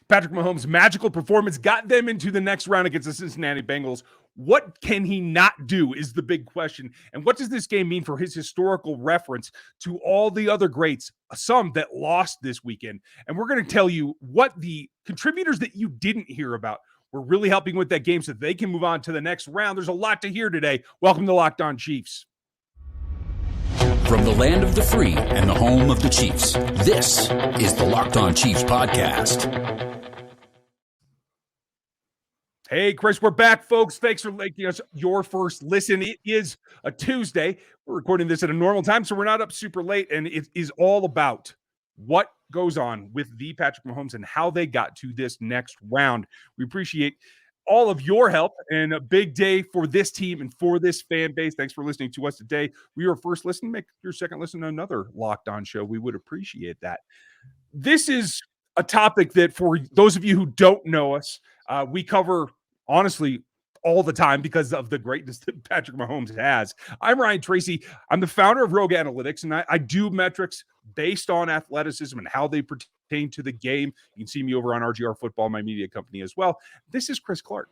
Patrick Mahomes' magical performance got them into the next round against the Cincinnati Bengals. What can he not do is the big question. And what does this game mean for his historical reference to all the other greats, some that lost this weekend? And we're going to tell you what the contributors that you didn't hear about were really helping with that game so they can move on to the next round. There's a lot to hear today. Welcome to Locked On Chiefs. From the land of the free and the home of the Chiefs, this is the Locked On Chiefs podcast. Hey, Chris, we're back, folks. Thanks for making us your first listen. It is a Tuesday. We're recording this at a normal time, so we're not up super late, and it is all about what goes on with the Patrick Mahomes and how they got to this next round. We appreciate all of your help, and a big day for this team and for this fan base. Thanks for listening to us today. We are first listen. Make your second listen to another Locked On show. We would appreciate that. This is a topic that, for those of you who don't know us, we cover honestly all the time because of the greatness that Patrick Mahomes has. I'm Ryan Tracy. I'm the founder of Rogue Analytics, and I do metrics based on athleticism and how they pertain to the game. You can see me over on RGR Football, my media company as well. This is Chris Clark,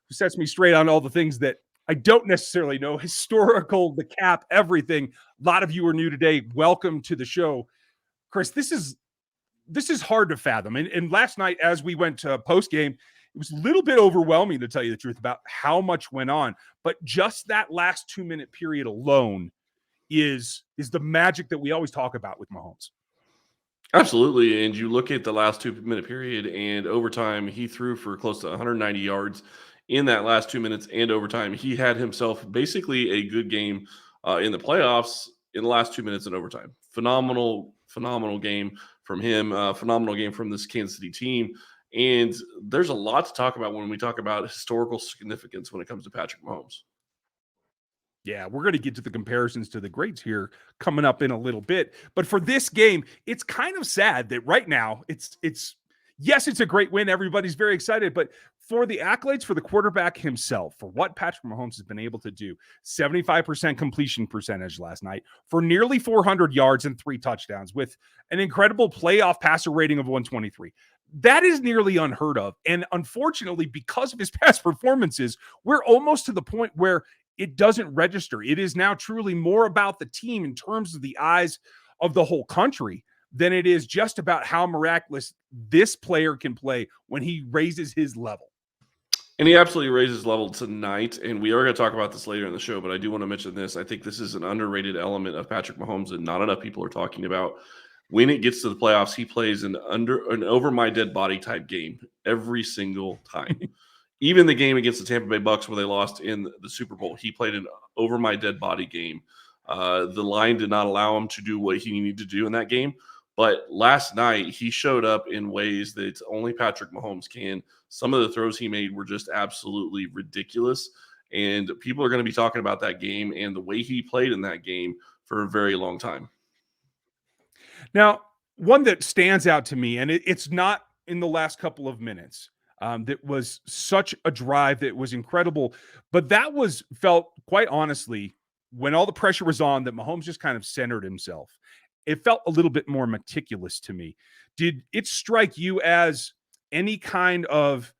who sets me straight on all the things that I don't necessarily know, historical, the cap, everything. A lot of you are new today. Welcome to the show. Chris, this is hard to fathom. And last night, as we went to post-game, it was a little bit overwhelming, to tell you the truth, about how much went on. But just that last 2-minute period alone is the magic that we always talk about with Mahomes. Absolutely. And you look at the last 2-minute period and overtime, he threw for close to 190 yards in that last 2 minutes and overtime. He had himself basically a good game in the playoffs in the last 2 minutes and overtime. Phenomenal game from him. Phenomenal game from this Kansas City team. And there's a lot to talk about when we talk about historical significance when it comes to Patrick Mahomes. Yeah, we're going to get to the comparisons to the greats here coming up in a little bit. But for this game, it's kind of sad that right now it's yes, it's a great win. Everybody's very excited, but for the accolades for the quarterback himself, for what Patrick Mahomes has been able to do, 75% completion percentage last night for nearly 400 yards and 3 touchdowns with an incredible playoff passer rating of 123. That is nearly unheard of. And unfortunately, because of his past performances, we're almost to the point where it doesn't register. It is now truly more about the team in terms of the eyes of the whole country than it is just about how miraculous this player can play when he raises his level. And he absolutely raises his level tonight, and we are going to talk about this later in the show, but I do want to mention this. I think this is an underrated element of Patrick Mahomes that not enough people are talking about. When it gets to the playoffs, he plays an over my dead body type game every single time. Even the game against the Tampa Bay Bucks where they lost in the Super Bowl, he played an over my dead body game. The line did not allow him to do what he needed to do in that game. But last night, he showed up in ways that only Patrick Mahomes can. Some of the throws he made were just absolutely ridiculous. And people are going to be talking about that game and the way he played in that game for a very long time. Now, one that stands out to me, and it's not in the last couple of minutes, that was such a drive that was incredible, but that was felt, quite honestly, when all the pressure was on, that Mahomes just kind of centered himself. It felt a little bit more meticulous to me. Did it strike you as any kind of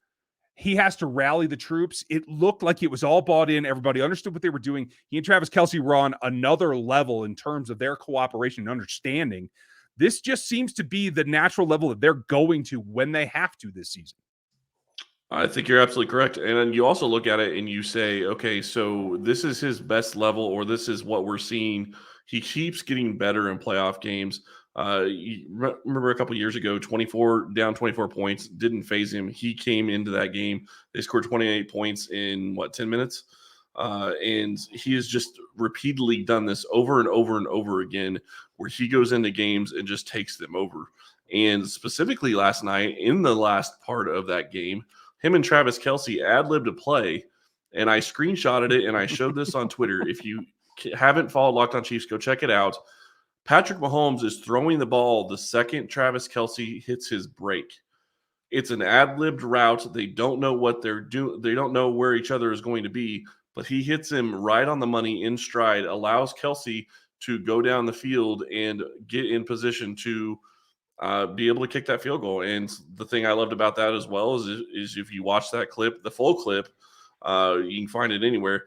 he has to rally the troops? It looked like it was all bought in. Everybody understood what they were doing. He and Travis Kelce were on another level in terms of their cooperation and understanding. This just seems to be the natural level that they're going to when they have to this season. I think you're absolutely correct. And then you also look at it and you say, okay, so this is his best level, or this is what we're seeing. He keeps getting better in playoff games. You remember a couple of years ago, 24 points, didn't phase him. He came into that game. They scored 28 points in, 10 minutes? And he has just repeatedly done this over and over and over again, where he goes into games and just takes them over. And specifically last night, in the last part of that game, him and Travis Kelce ad-libbed a play, and I screenshotted it, and I showed this on Twitter. If you haven't followed Locked On Chiefs, go check it out. Patrick Mahomes is throwing the ball the second Travis Kelce hits his break. It's an ad-libbed route. They don't know what they're doing. They don't know where each other is going to be, but he hits him right on the money in stride, allows Kelce to go down the field and get in position to be able to kick that field goal. And the thing I loved about that as well is if you watch that clip, the full clip, you can find it anywhere.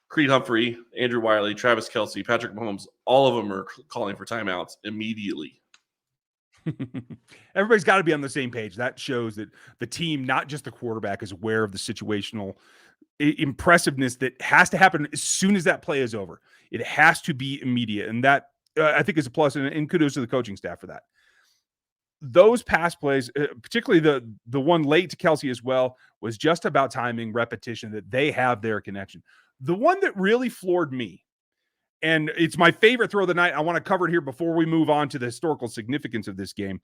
Creed Humphrey, Andrew Wiley, Travis Kelce, Patrick Mahomes, all of them are calling for timeouts immediately. Everybody's got to be on the same page. That shows that the team, not just the quarterback, is aware of the situational impressiveness that has to happen as soon as that play is over. It has to be immediate. And that I think is a plus, and kudos to the coaching staff for that. Those pass plays, particularly the one late to Kelce as well, was just about timing, repetition, that they have their connection. The one that really floored me, and it's my favorite throw of the night, I want to cover it here before we move on to the historical significance of this game.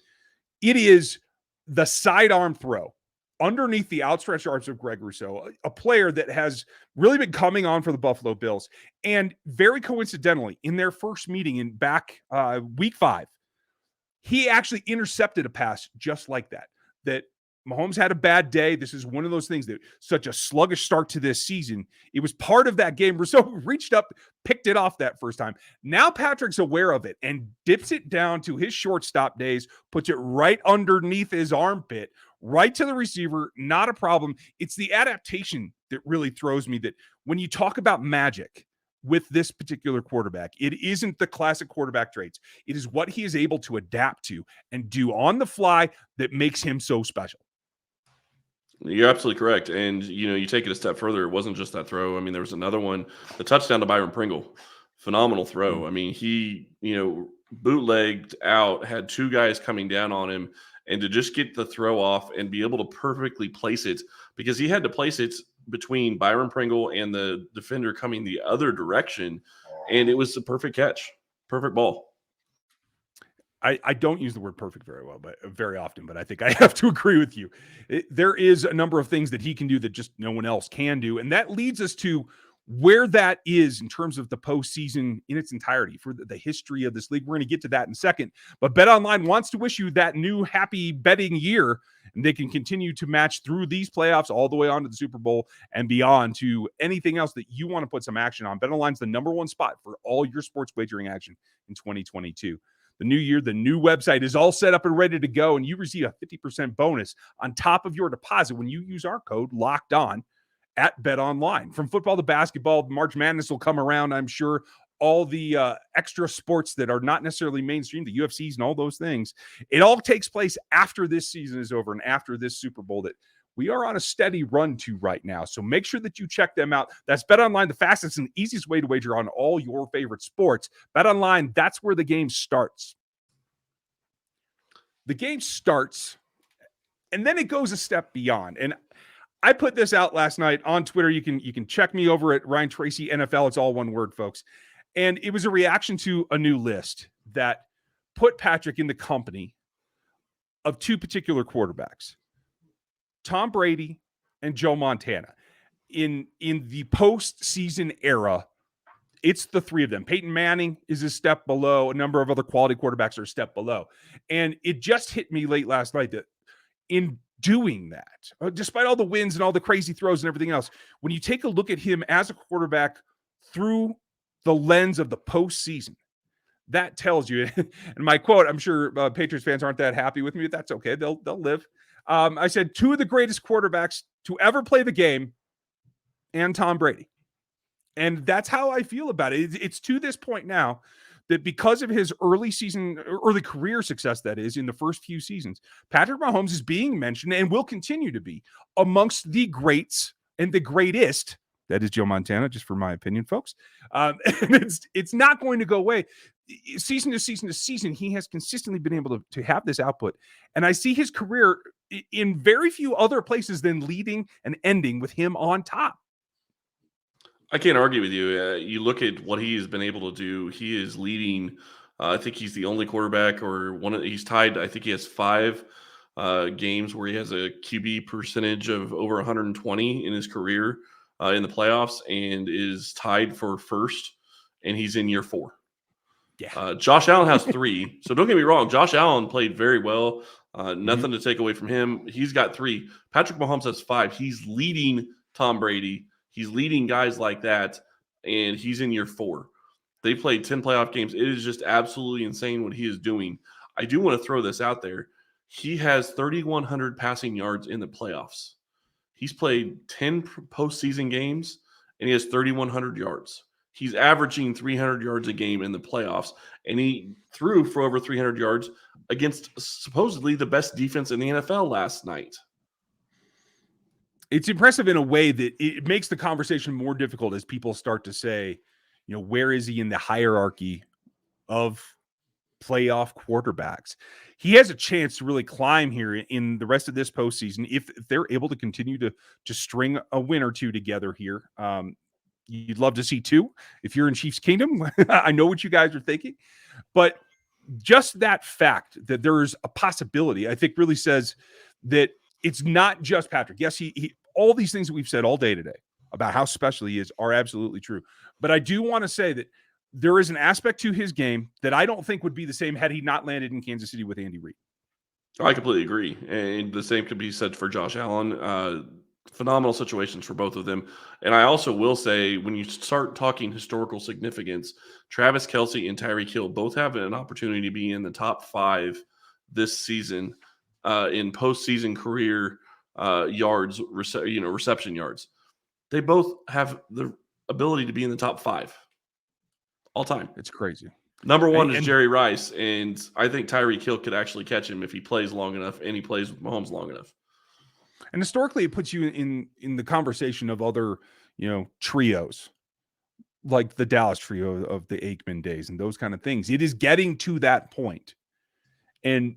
It is the sidearm throw underneath the outstretched arms of Greg Rousseau, a player that has really been coming on for the Buffalo Bills. And very coincidentally, in their first meeting in back week 5, he actually intercepted a pass just like that. That Mahomes had a bad day. This is one of those things that such a sluggish start to this season. It was part of that game. Rousseau reached up, picked it off that first time. Now Patrick's aware of it and dips it down to his shortstop days, puts it right underneath his armpit, right to the receiver. Not a problem. It's the adaptation that really throws me, that when you talk about magic with this particular quarterback, it isn't the classic quarterback traits. It is what he is able to adapt to and do on the fly that makes him so special. You're absolutely correct. And, you take it a step further. It wasn't just that throw. I mean, there was another one, the touchdown to Byron Pringle. Phenomenal throw. I mean, he, bootlegged out, had 2 guys coming down on him, and to just get the throw off and be able to perfectly place it, because he had to place it between Byron Pringle and the defender coming the other direction. And it was the perfect catch, perfect ball. I don't use the word perfect very often, but I think I have to agree with you. There is a number of things that he can do that just no one else can do. And that leads us to where that is in terms of the postseason in its entirety for the history of this league. We're going to get to that in a second. But BetOnline wants to wish you that new happy betting year, and they can continue to match through these playoffs all the way on to the Super Bowl and beyond to anything else that you want to put some action on. BetOnline's the number one spot for all your sports wagering action in 2022. The new year, the new website is all set up and ready to go, and you receive a 50% bonus on top of your deposit when you use our code Locked On at BetOnline. From football to basketball, March Madness will come around, I'm sure. All the extra sports that are not necessarily mainstream, the UFCs and all those things, it all takes place after this season is over and after this Super Bowl that we are on a steady run to right now. So make sure that you check them out. That's BetOnline, the fastest and easiest way to wager on all your favorite sports. BetOnline, that's where the game starts. The game starts, and then it goes a step beyond. And I put this out last night on Twitter. You can check me over at Ryan Tracy NFL. It's all one word, folks. And it was a reaction to a new list that put Patrick in the company of 2 particular quarterbacks, Tom Brady and Joe Montana. In the postseason era, it's the 3 of them. Peyton Manning is a step below. A number of other quality quarterbacks are a step below. And it just hit me late last night that in doing that, despite all the wins and all the crazy throws and everything else, when you take a look at him as a quarterback through the lens of the postseason, that tells you, and my quote, I'm sure Patriots fans aren't that happy with me, but that's okay. They'll live. I said 2 of the greatest quarterbacks to ever play the game and Tom Brady. And that's how I feel about it. It's to this point now that because of his early career success, that is, in the first few seasons, Patrick Mahomes is being mentioned and will continue to be amongst the greats and the greatest. That is Joe Montana, just for my opinion, folks. And it's not going to go away. Season to season to season, he has consistently been able to have this output. And I see his career in very few other places than leading and ending with him on top. I can't argue with you. You look at what he has been able to do. He is leading. I think he's the only quarterback, he's tied. I think he has 5 games where he has a QB percentage of over 120 in his career in the playoffs, and is tied for first. And he's in year 4. Yeah. Josh Allen has 3. So don't get me wrong. Josh Allen played very well. Nothing to take away from him. He's got 3. Patrick Mahomes has 5. He's leading Tom Brady. He's leading guys like that, and he's in year 4. They played 10 playoff games. It is just absolutely insane what he is doing. I do want to throw this out there. He has 3,100 passing yards in the playoffs. He's played 10 postseason games, and he has 3,100 yards. He's averaging 300 yards a game in the playoffs, and he threw for over 300 yards against supposedly the best defense in the NFL last night. It's impressive in a way that it makes the conversation more difficult as people start to say, where is he in the hierarchy of playoff quarterbacks? He has a chance to really climb here in the rest of this postseason if they're able to continue to string a win or two together here. You'd love to see two if you're in Chiefs Kingdom. I know what you guys are thinking, but just that fact that there's a possibility, I think, really says that it's not just Patrick. Yes, he all these things that we've said all day today about how special he is are absolutely true. But I do want to say that there is an aspect to his game that I don't think would be the same had he not landed in Kansas City with Andy Reid. I completely agree. And the same could be said for Josh Allen. Phenomenal situations for both of them. And I also will say, when you start talking historical significance, Travis Kelce and Tyreek Hill both have an opportunity to be in the top 5 this season in postseason career yards, reception yards. They both have the ability to be in the top 5 all time. It's crazy. Number 1 is Jerry Rice, and I think Tyreek Hill could actually catch him if he plays long enough and he plays with Mahomes long enough. And historically, it puts you in the conversation of other, trios, like the Dallas trio of the Aikman days and those kind of things. It is getting to that point. And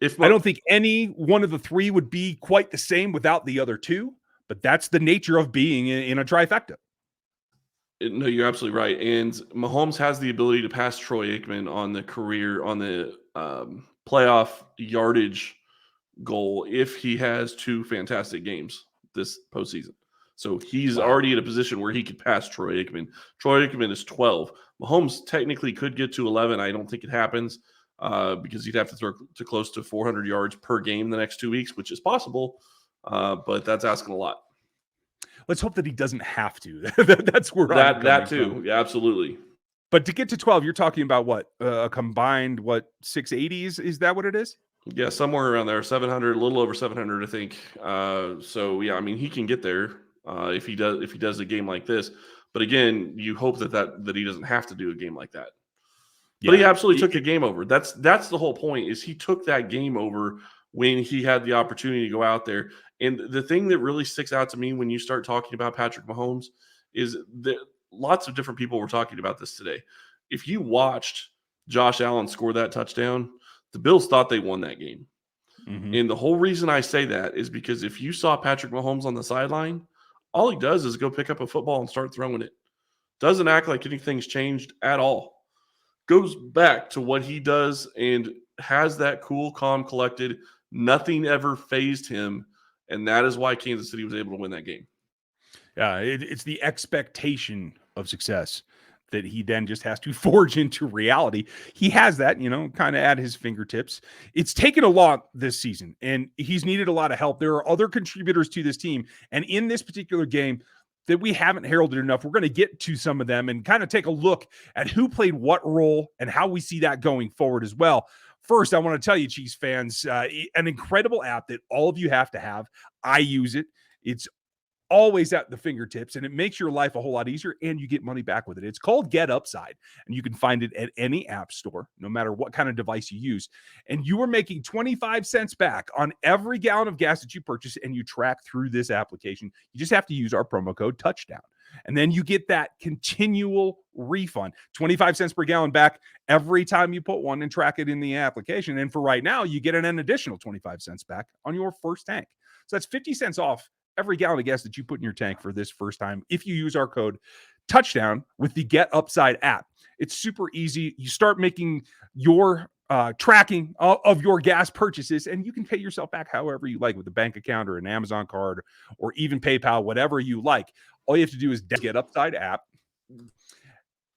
I don't think any one of the three would be quite the same without the other two, but that's the nature of being in a trifecta. No, you're absolutely right. And Mahomes has the ability to pass Troy Aikman on the playoff yardage goal if he has 2 fantastic games this postseason. So he's already in a position where he could pass Troy Aikman. Troy Aikman is 12. Mahomes technically could get to 11. I don't think it happens because he'd have to throw to close to 400 yards per game the next 2 weeks, which is possible, but that's asking a lot. Let's hope that he doesn't have to. That's where that too. From. Yeah, absolutely. But to get to 12, you're talking about what? A combined 680s? Is that what it is? Yeah, somewhere around there, 700, a little over 700, I think. So yeah, I mean, he can get there if he does a game like this. But again, you hope that he doesn't have to do a game like that. Yeah. But he absolutely took the game over. That's the whole point. Is he took that game over when he had the opportunity to go out there. And the thing that really sticks out to me when you start talking about Patrick Mahomes is that lots of different people were talking about this today. If you watched Josh Allen score that touchdown, the Bills thought they won that game. Mm-hmm. And the whole reason I say that is because if you saw Patrick Mahomes on the sideline, all he does is go pick up a football and start throwing it. Doesn't act like anything's changed at all. Goes back to what he does and has that cool, calm, collected. Nothing ever fazed him. And that is why Kansas City was able to win that game. Yeah, it's the expectation of success that he then just has to forge into reality. He has that, kind of at his fingertips. It's taken a lot this season, and he's needed a lot of help. There are other contributors to this team, and in this particular game that we haven't heralded enough, we're going to get to some of them and kind of take a look at who played what role and how we see that going forward as well. First, I want to tell you, Chiefs fans, an incredible app that all of you have to have. I use it. It's always at the fingertips, and it makes your life a whole lot easier, and you get money back with it. It's called Get Upside, and you can find it at any app store, no matter what kind of device you use. And you are making 25 cents back on every gallon of gas that you purchase, and you track through this application. You just have to use our promo code Touchdown. And then you get that continual refund, 25 cents per gallon back every time you put one and track it in the application. And for right now, you get an additional 25 cents back on your first tank. So that's 50 cents off every gallon of gas that you put in your tank for this first time if you use our code Touchdown with the Get Upside app. It's super easy. You start making your tracking of your gas purchases, and you can pay yourself back however you like with a bank account or an Amazon card or even PayPal, whatever you like. All you have to do is Get Upside app,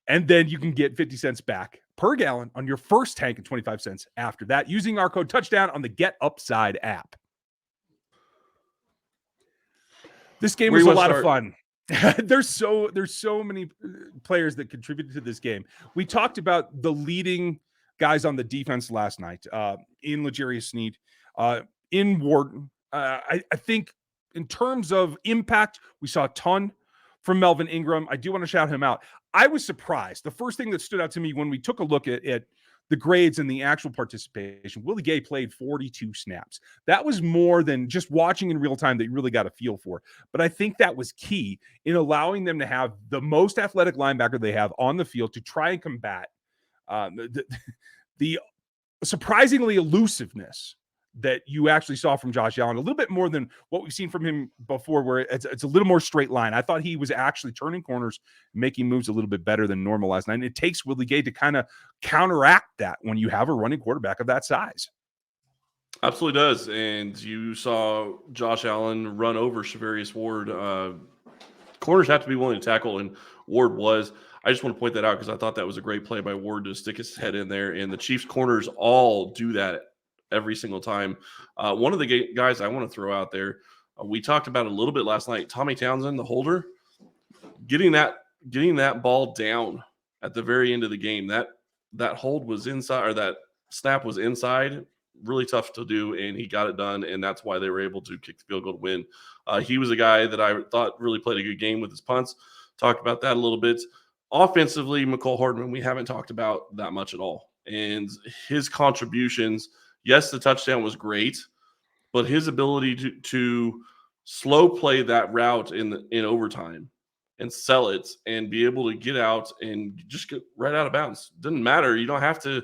and then you can get 50 cents back per gallon on your first tank and 25 cents after that using our code Touchdown on the Get Upside app. This game was a lot of fun. There's so many players that contributed to this game. We talked about the leading guys on the defense last night, in L'Jarius Sneed, in Wharton. I think in terms of impact, we saw a ton from Melvin Ingram. I do want to shout him out. I was surprised. The first thing that stood out to me when we took a look at the grades and the actual participation, Willie Gay played 42 snaps. That was more than just watching in real time that you really got a feel for. But I think that was key in allowing them to have the most athletic linebacker they have on the field to try and combat the surprisingly elusiveness that you actually saw from Josh Allen, a little bit more than what we've seen from him before, where it's a little more straight line. I thought he was actually turning corners, making moves a little bit better than normal last night. And it takes Willie Gay to kind of counteract that when you have a running quarterback of that size. Absolutely does. And you saw Josh Allen run over Shavarius Ward. Corners have to be willing to tackle, and Ward was. I just want to point that out because I thought that was a great play by Ward to stick his head in there. And the Chiefs corners all do that every single time. One of the guys I want to throw out there, we talked about it a little bit last night, Tommy Townsend, the holder, getting that ball down at the very end of the game. That hold was inside, or that snap was inside, really tough to do, and he got it done, and that's why they were able to kick the field goal to win. He was a guy that I thought really played a good game with his punts. Talked about that a little bit. Offensively, Mecole Hardman, we haven't talked about that much at all. And his contributions, yes, the touchdown was great, but his ability to slow play that route in overtime and sell it and be able to get out and just get right out of bounds. Doesn't matter. You don't have to,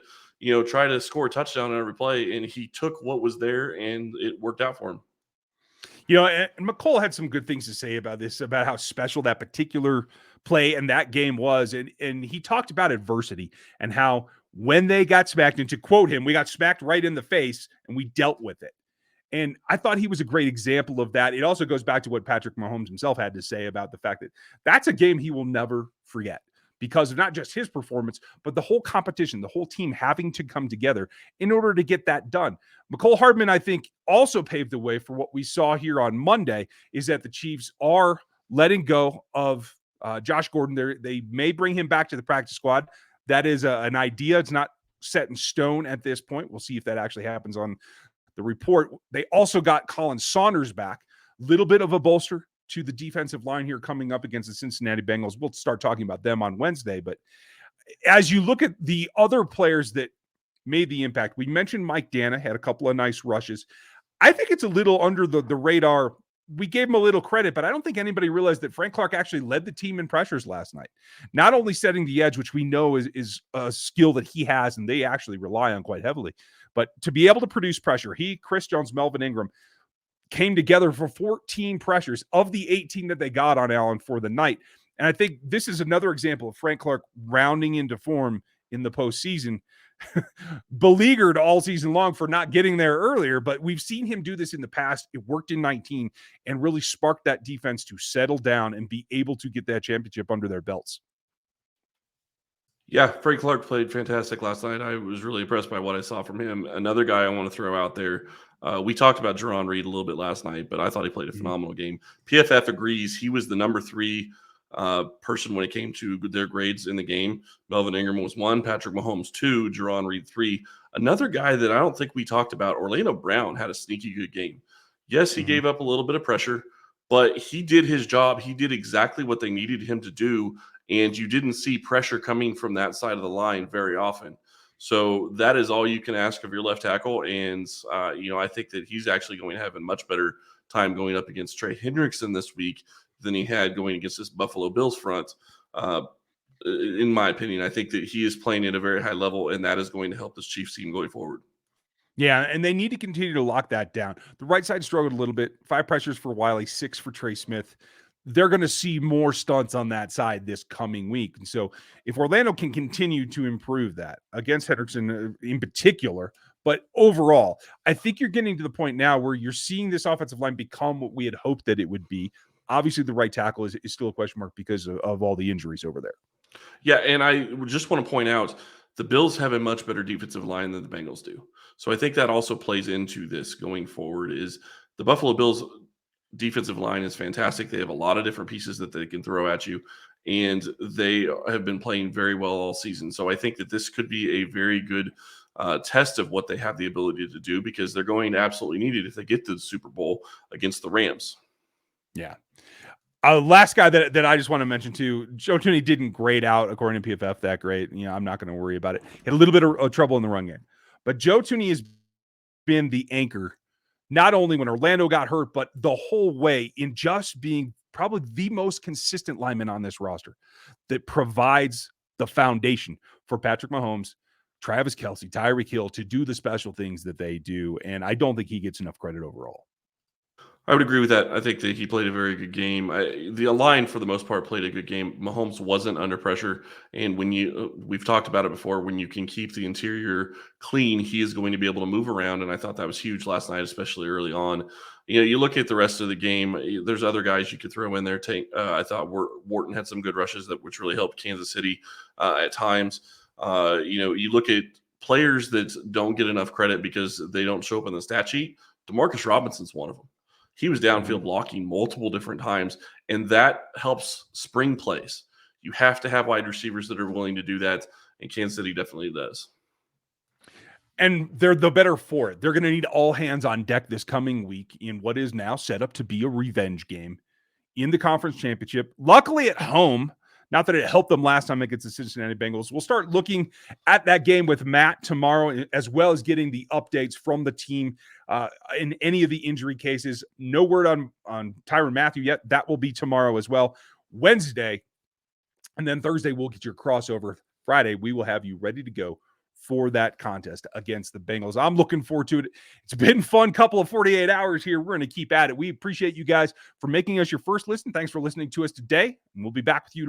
try to score a touchdown on every play. And he took what was there and it worked out for him. And Mecole had some good things to say about this, about how special that particular play and that game was. And he talked about adversity and how when they got smacked, and to quote him, we got smacked right in the face and we dealt with it. And I thought he was a great example of that. It also goes back to what Patrick Mahomes himself had to say about the fact that that's a game he will never forget because of not just his performance, but the whole competition, the whole team having to come together in order to get that done. Mecole Hardman, I think, also paved the way for what we saw here on Monday, is that the Chiefs are letting go of Josh Gordon. They may bring him back to the practice squad. That is an idea. It's not set in stone at this point. We'll see if that actually happens on the report. They also got Colin Saunders back. Little bit of a bolster to the defensive line here coming up against the Cincinnati Bengals. We'll start talking about them on Wednesday. But as you look at the other players that made the impact, we mentioned Mike Dana had a couple of nice rushes. I think it's a little under the radar. We gave him a little credit, but I don't think anybody realized that Frank Clark actually led the team in pressures last night. Not only setting the edge, which we know is a skill that he has and they actually rely on quite heavily, but to be able to produce pressure. He, Chris Jones, Melvin Ingram came together for 14 pressures of the 18 that they got on Allen for the night. And I think this is another example of Frank Clark rounding into form in the postseason. Beleaguered all season long for not getting there earlier, but we've seen him do this in the past. It worked in 19 and really sparked that defense to settle down and be able to get that championship under their belts. Yeah, Frank Clark played fantastic last night. I was really impressed by what I saw from him. Another guy I want to throw out there, we talked about Jerron Reed a little bit last night, but I thought he played a phenomenal game. PFF agrees he was the number 3 person when it came to their grades in the game. Melvin Ingram was 1, Patrick Mahomes 2, Jerron Reed 3. Another guy that I don't think we talked about, Orlando Brown, had a sneaky good game. Yes, he gave up a little bit of pressure, but he did his job. He did exactly what they needed him to do, and you didn't see pressure coming from that side of the line very often. So that is all you can ask of your left tackle, and I think that he's actually going to have a much better time going up against Trey Hendrickson this week than he had going against this Buffalo Bills front. In my opinion, I think that he is playing at a very high level, and that is going to help this Chiefs team going forward. Yeah, and they need to continue to lock that down. The right side struggled a little bit. 5 pressures for Wiley, 6 for Trey Smith. They're going to see more stunts on that side this coming week. And so if Orlando can continue to improve that against Hendrickson in particular, but overall, I think you're getting to the point now where you're seeing this offensive line become what we had hoped that it would be. Obviously, the right tackle is still a question mark because of all the injuries over there. Yeah, and I just want to point out the Bills have a much better defensive line than the Bengals do. So I think that also plays into this going forward is the Buffalo Bills defensive line is fantastic. They have a lot of different pieces that they can throw at you, and they have been playing very well all season. So I think that this could be a very good test of what they have the ability to do, because they're going to absolutely need it if they get to the Super Bowl against the Rams. Yeah. Last guy that I just want to mention too, Joe Thuney didn't grade out according to PFF that great. I'm not going to worry about it. He had a little bit of trouble in the run game, but Joe Thuney has been the anchor, not only when Orlando got hurt, but the whole way, in just being probably the most consistent lineman on this roster that provides the foundation for Patrick Mahomes, Travis Kelce, Tyreek Hill to do the special things that they do. And I don't think he gets enough credit overall. I would agree with that. I think that he played a very good game. The line, for the most part, played a good game. Mahomes wasn't under pressure, and when we've talked about it before, when you can keep the interior clean, he is going to be able to move around. And I thought that was huge last night, especially early on. You look at the rest of the game. There's other guys you could throw in there. I thought Wharton had some good rushes which really helped Kansas City at times. You look at players that don't get enough credit because they don't show up on the stat sheet. Demarcus Robinson's one of them. He was downfield blocking multiple different times, and that helps spring plays. You have to have wide receivers that are willing to do that, and Kansas City definitely does. And they're the better for it. They're going to need all hands on deck this coming week in what is now set up to be a revenge game in the conference championship. Luckily at home, not that it helped them last time against the Cincinnati Bengals. We'll start looking at that game with Matt tomorrow, as well as getting the updates from the team in any of the injury cases. No word on Tyrann Mathieu yet. That will be tomorrow as well. Wednesday, and then Thursday, we'll get your crossover. Friday, we will have you ready to go for that contest against the Bengals. I'm looking forward to it. It's been fun couple of 48 hours here. We're going to keep at it. We appreciate you guys for making us your first listen. Thanks for listening to us today, and we'll be back with you